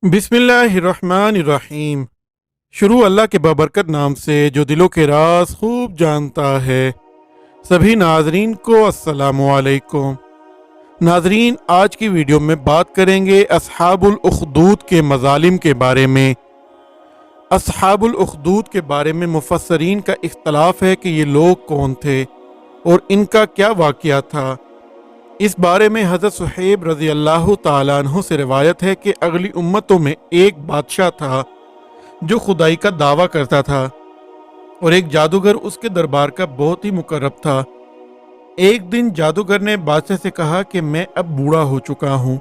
बिस्मिल्लाहिर्रहमानिर्रहीम। शुरू अल्लाह के बाबरकत नाम से जो दिलों के राज खूब जानता है। सभी नाजरीन को अस्सलामु अलैकुम। नाजरीन, आज की वीडियो में बात करेंगे अस्हाबुल उखदूद के मजालिम के बारे में। अस्हाबुल उखदूद के बारे में मुफस्सरीन का इख्तलाफ है कि ये लोग कौन थे और इनका क्या वाक़या था। इस बारे में हज़रत सुहैब रज़ी अल्लाह ताला अन्हु से रिवायत है कि अगली उम्मतों में एक बादशाह था जो खुदाई का दावा करता था और एक जादूगर उसके दरबार का बहुत ही मुकर्रब था। एक दिन जादूगर ने बादशाह से कहा कि मैं अब बूढ़ा हो चुका हूँ,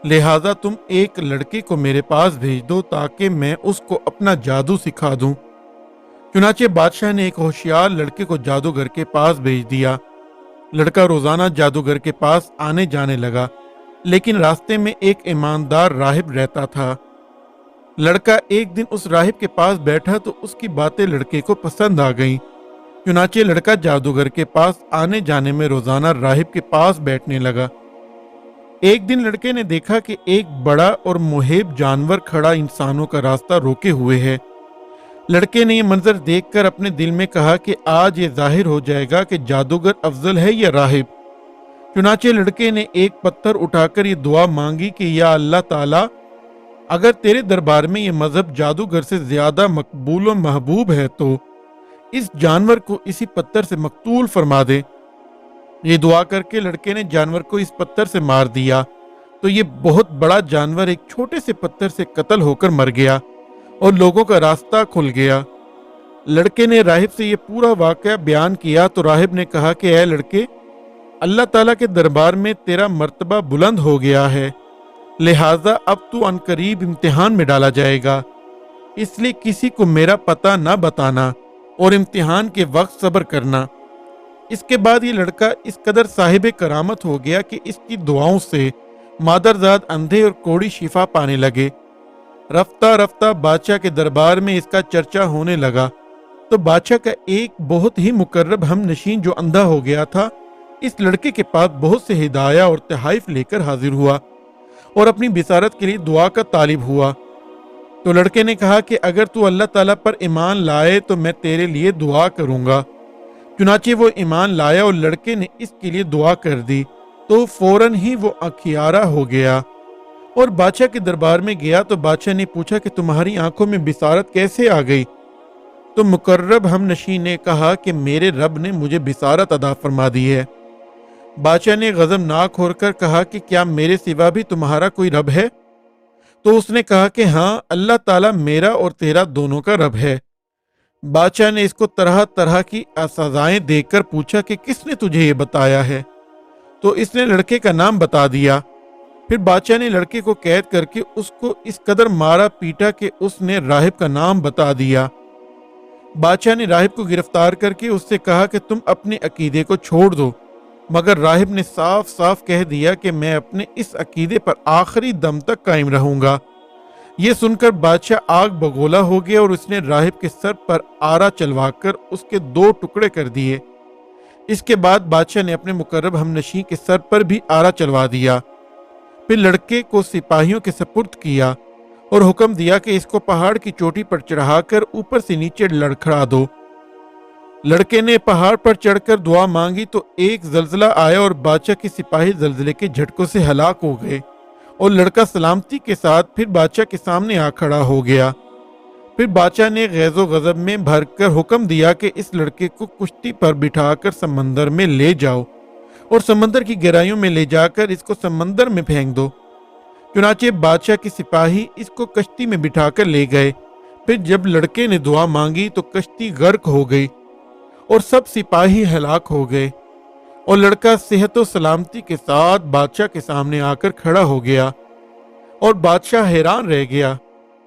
लिहाजा तुम एक लड़के को मेरे पास भेज दो ताकि मैं उसको अपना जादू सिखा दूँ। चुनाचे बादशाह ने एक होशियार लड़के को जादूगर के पास भेज दिया। लड़का रोजाना जादूगर के पास आने जाने लगा, लेकिन रास्ते में एक ईमानदार राहिब रहता था। लड़का एक दिन उस राहिब के पास बैठा तो उसकी बातें लड़के को पसंद आ गईं। चुनाचे लड़का जादूगर के पास आने जाने में रोजाना राहिब के पास बैठने लगा। एक दिन लड़के ने देखा कि एक बड़ा और मुहेब जानवर खड़ा इंसानों का रास्ता रोके हुए है। लड़के ने यह मंजर देखकर अपने दिल में कहा कि आज ये जाहिर हो जाएगा कि जादूगर अफजल है या राहिब। चुनाचे लड़के ने एक पत्थर उठाकर ये दुआ मांगी कि या अल्लाह ताला, अगर तेरे दरबार में ये मजहब जादूगर से ज्यादा मकबूल और महबूब है तो इस जानवर को इसी पत्थर से मकतूल फरमा दे। ये दुआ करके लड़के ने जानवर को इस पत्थर से मार दिया तो ये बहुत बड़ा जानवर एक छोटे से पत्थर से कत्ल होकर मर गया और लोगों का रास्ता खुल गया। लड़के ने राहिब से ये पूरा वाकया बयान किया तो राहिब ने कहा कि ऐ लड़के, अल्लाह ताला के दरबार में तेरा मर्तबा बुलंद हो गया है, लिहाजा अब तू अनकरीब इम्तिहान में डाला जाएगा, इसलिए किसी को मेरा पता न बताना और इम्तिहान के वक्त सब्र करना। इसके बाद ये लड़का इस कदर साहिब करामत हो गया कि इसकी दुआओं से मादरजाद अंधे और कोढ़ी शिफा पाने लगे। रफ्ता रफ्ता बादशाह के दरबार में इसका चर्चा होने लगा तो बादशाह का एक बहुत ही मुकर्रब हमनशीन जो अंधा हो गया था इस लड़के के पास बहुत से हिदाया और तहाइफ लेकर हाजिर हुआ और अपनी बिसारत के लिए दुआ का तालिब हुआ। तो लड़के ने कहा कि अगर तू अल्लाह ताला पर ईमान लाए तो मैं तेरे लिए दुआ करूंगा। चुनाचे वो ईमान लाया और लड़के ने इसके लिए दुआ कर दी तो फौरन ही वो अखियारा हो गया और बादशाह के दरबार में गया तो बादशाह ने पूछा कि तुम्हारी आंखों में बिसारत कैसे आ गई। तो मुकर्रब हमनशी ने कहा कि मेरे रब ने मुझे बिसारत अदा फरमा दी है। बादशाह ने गज़बनाक होकर कहा कि क्या मेरे सिवा भी तुम्हारा कोई रब है। तो उसने कहा कि हाँ, अल्लाह ताला मेरा और तेरा दोनों का रब है। बादशाह ने इसको तरह तरह की सजाएं देकर पूछा कि किसने तुझे ये बताया है। तो इसने लड़के का नाम बता दिया। फिर बादशाह ने लड़के को कैद करके उसको इस कदर मारा पीटा कि उसने राहिब का नाम बता दिया। बादशाह ने राहिब को गिरफ्तार करके उससे कहा कि तुम अपने अकीदे को छोड़ दो, मगर राहिब ने साफ साफ कह दिया कि मैं अपने इस अकीदे पर आखिरी दम तक कायम रहूंगा। ये सुनकर बादशाह आग बगोला हो गया और उसने राहिब के सर पर आरा चलवाकर उसके 2 टुकड़े कर दिए। इसके बाद बादशाह ने अपने मुकर्रब हमनशी के सर पर भी आरा चलवा दिया। फिर लड़के को सिपाहियों के सपुर्द किया और हुक्म दिया कि इसको पहाड़ की चोटी पर चढ़ाकर ऊपर से नीचे लड़खड़ा दो। लड़के ने पहाड़ पर चढ़कर दुआ मांगी तो एक जल्जला आया और बादशाह के सिपाही जल्जले के झटकों से हलाक हो गए और लड़का सलामती के साथ फिर बादशाह के सामने आ खड़ा हो गया। फिर बादशाह ने गैज़ो गज़ब में भरकर हुक्म दिया कि इस लड़के को कुश्ती पर बिठाकर समंदर में ले जाओ और समंदर की गहराइयों में ले जाकर इसको समंदर में फेंक दो। चुनाचे बादशाह के सिपाही इसको कश्ती में बिठाकर ले गए। फिर जब लड़के ने दुआ मांगी तो कश्ती गर्क हो गई और सब सिपाही हलाक हो गए और लड़का सेहत और सलामती के साथ बादशाह के सामने आकर खड़ा हो गया और बादशाह हैरान रह गया।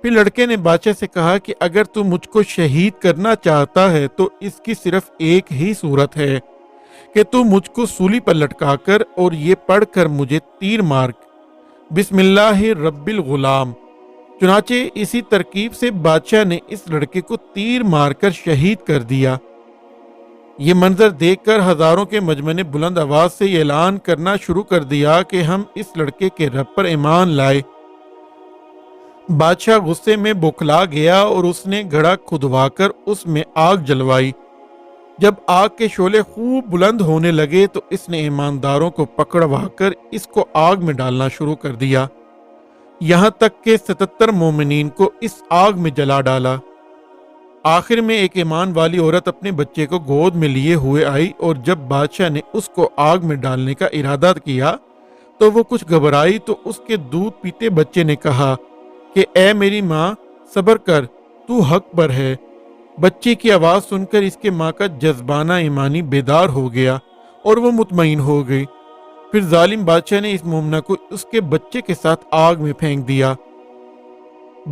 फिर लड़के ने बादशाह से कहा कि अगर तू मुझको शहीद करना चाहता है तो इसकी सिर्फ एक ही सूरत है कि तू मुझको सूली पर लटकाकर और ये पढ़कर मुझे तीर मार, बिस्मिल्लाहि रब्बिल गुलाम। चुनाचे इसी तरकीब से बादशाह ने इस लड़के को तीर मारकर शहीद कर दिया। ये मंजर देखकर हजारों के मजमे ने बुलंद आवाज से ऐलान करना शुरू कर दिया कि हम इस लड़के के रब पर ईमान लाए। بادشاہ غصے میں بوکھلا گیا اور اس نے گھڑا کھدوا کر اس میں آگ جلوائی۔ جب آگ کے شعلے خوب بلند ہونے لگے تو اس نے ایمانداروں کو پکڑوا کر اس کو آگ میں ڈالنا شروع کر دیا، یہاں تک کہ 77 مومنین کو اس آگ میں جلا ڈالا۔ آخر میں ایک ایمان والی عورت اپنے بچے کو گود میں لیے ہوئے آئی، اور جب بادشاہ نے اس کو آگ میں ڈالنے کا ارادہ کیا تو وہ کچھ گھبرائی، تو اس کے دودھ پیتے بچے نے کہا کہ اے میری ماں، صبر کر، تو حق پر ہے۔ بچے کی آواز سن کر اس کے ماں کا جذبانہ ایمانی بیدار ہو گیا اور وہ مطمئن ہو گئی۔ پھر ظالم بادشاہ نے اس مومنہ کو اس کے بچے کے ساتھ آگ میں پھینک دیا۔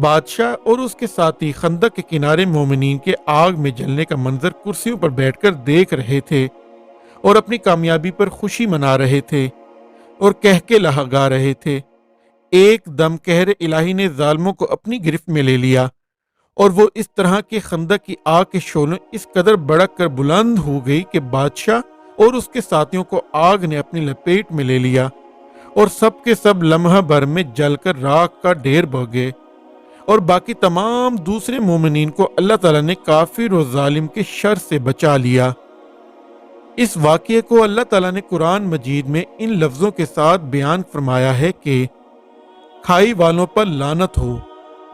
بادشاہ اور اس کے ساتھی خندق کے کنارے مومنین کے آگ میں جلنے کا منظر کرسیوں پر بیٹھ کر دیکھ رہے تھے اور اپنی کامیابی پر خوشی منا رہے تھے اور کہکے لگا رہے تھے۔ ایک دم قہر الہی نے ظالموں کو اپنی گرفت میں لے لیا، اور وہ اس طرح کے خندق کی آگ کے شعلوں اس قدر بڑک کر بلند ہو گئی کہ بادشاہ اور اس کے ساتھیوں کو آگ نے اپنی لپیٹ میں لے لیا، اور سب کے سب لمحہ بھر میں جل کر راکھ کا ڈھیر بن گئے، اور باقی تمام دوسرے مومنین کو اللہ تعالیٰ نے کافر و ظالم کے شر سے بچا لیا۔ اس واقعے کو اللہ تعالیٰ نے قرآن مجید میں ان لفظوں کے ساتھ بیان فرمایا ہے کہ کھائی والوں پر لعنت ہو،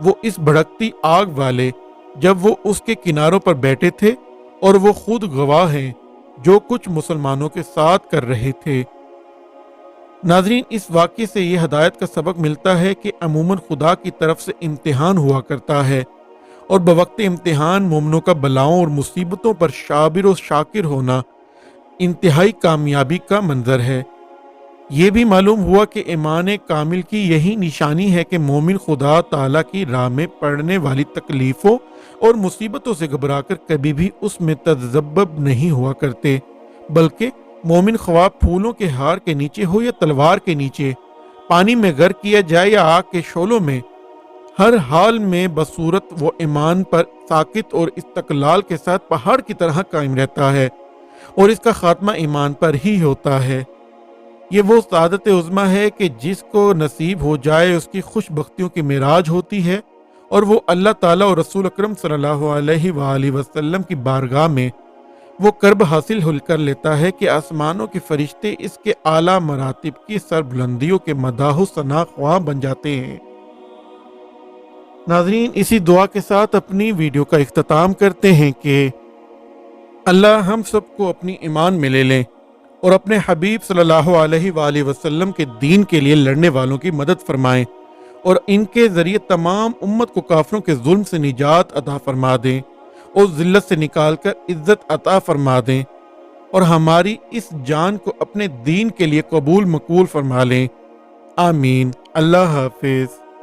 وہ اس بھڑکتی آگ والے، جب وہ اس کے کناروں پر بیٹھے تھے، اور وہ خود گواہ ہیں جو کچھ مسلمانوں کے ساتھ کر رہے تھے۔ ناظرین، اس واقعے سے یہ ہدایت کا سبق ملتا ہے کہ عموماً خدا کی طرف سے امتحان ہوا کرتا ہے، اور بوقت امتحان مومنوں کا بلاؤں اور مصیبتوں پر صابر و شاکر ہونا انتہائی کامیابی کا منظر ہے۔ یہ بھی معلوم ہوا کہ ایمان کامل کی یہی نشانی ہے کہ مومن خدا تعالیٰ کی راہ میں پڑنے والی تکلیفوں اور مصیبتوں سے گھبرا کر کبھی بھی اس میں تذبذب نہیں ہوا کرتے، بلکہ مومن خواہ پھولوں کے ہار کے نیچے ہو یا تلوار کے نیچے، پانی میں غرق کیا جائے یا آگ کے شعلوں میں، ہر حال میں بصورت و ایمان پر ساکت اور استقلال کے ساتھ پہاڑ کی طرح قائم رہتا ہے، اور اس کا خاتمہ ایمان پر ہی ہوتا ہے۔ یہ وہ سعادت عظمیٰ ہے کہ جس کو نصیب ہو جائے اس کی خوش بختیوں کی معراج ہوتی ہے، اور وہ اللہ تعالیٰ اور رسول اکرم صلی اللہ علیہ وآلہ وسلم کی بارگاہ میں وہ کرب حاصل کر لیتا ہے کہ آسمانوں کے فرشتے اس کے اعلیٰ مراتب کی سربلندیوں کے مداح و ثنا خواہ بن جاتے ہیں۔ ناظرین، اسی دعا کے ساتھ اپنی ویڈیو کا اختتام کرتے ہیں کہ اللہ ہم سب کو اپنی ایمان میں لے لیں اور اپنے حبیب صلی اللہ علیہ وآلہ وسلم کے دین کے لیے لڑنے والوں کی مدد فرمائیں، اور ان کے ذریعے تمام امت کو کافروں کے ظلم سے نجات عطا فرما دیں اور ذلت سے نکال کر عزت عطا فرما دیں، اور ہماری اس جان کو اپنے دین کے لیے قبول مقبول فرما لیں۔ آمین۔ اللہ حافظ۔